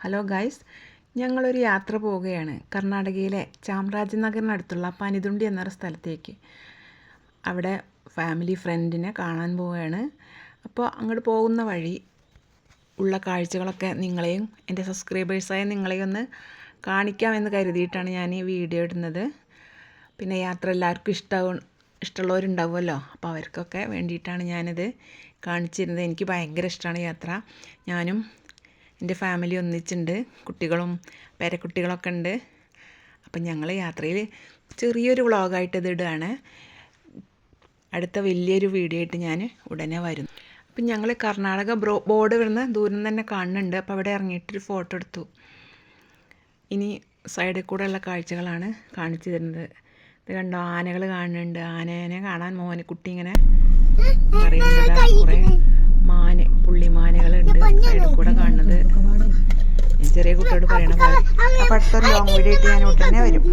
Hello guys, ഞങ്ങളൊരു യാത്ര പോവുകയാണ് കർണാടകയിലെ ചാമരാജനഗറിനടുത്തുള്ള പനിതുണ്ടി എന്നൊരു സ്ഥലത്തേക്ക്. അവിടെ ഫാമിലി ഫ്രണ്ടിനെ കാണാൻ പോവുകയാണ്. അപ്പോൾ അങ്ങോട്ട് പോകുന്ന വഴി ഉള്ള കാഴ്ചകളൊക്കെ നിങ്ങളെയും എൻ്റെ സബ്സ്ക്രൈബേഴ്സായ നിങ്ങളെയും ഒന്ന് കാണിക്കാമെന്ന് കരുതിയിട്ടാണ് ഞാൻ ഈ വീഡിയോ ഇടുന്നത്. പിന്നെ യാത്ര എല്ലാവർക്കും ഇഷ്ടമുള്ളവരുണ്ടാവുമല്ലോ, അപ്പോൾ അവർക്കൊക്കെ വേണ്ടിയിട്ടാണ് ഞാനിത് കാണിച്ചിരുന്നത്. എനിക്ക് ഭയങ്കര ഇഷ്ടമാണ് യാത്ര. ഞാനും എൻ്റെ ഫാമിലി ഒന്നിച്ചുണ്ട്, കുട്ടികളും പേരക്കുട്ടികളൊക്കെ ഉണ്ട്. അപ്പം ഞങ്ങൾ യാത്രയിൽ ചെറിയൊരു വ്ളോഗായിട്ട് ഇത് ഇടുകയാണ്. അടുത്ത വലിയൊരു വീഡിയോ ആയിട്ട് ഞാൻ ഉടനെ വരുന്നു. അപ്പം ഞങ്ങൾ കർണാടക ബോർഡ് വരുന്ന ദൂരം തന്നെ കാണുന്നുണ്ട്. അപ്പോൾ അവിടെ ഇറങ്ങിയിട്ടൊരു ഫോട്ടോ എടുത്തു. ഇനി സൈഡിൽ കൂടെ ഉള്ള കാഴ്ചകളാണ് കാണിച്ചു തരുന്നത്. ഇത് കണ്ടോ, ആനകൾ കാണുന്നുണ്ട്. ആനേനെ കാണാൻ കുട്ടി ഇങ്ങനെ പറയുന്നത്. കുറേ പുള്ളിമാനുകളുണ്ട് സൈഡിൽ കൂടെ കാണുന്നത്. ചെറിയ കുട്ടിയോട് പറയണ പോലെ. അപ്പോൾ അടുത്തൊരു ലോങ് വീഡിയോ ആയിട്ട് ഞാൻ ഉടനെ വരും.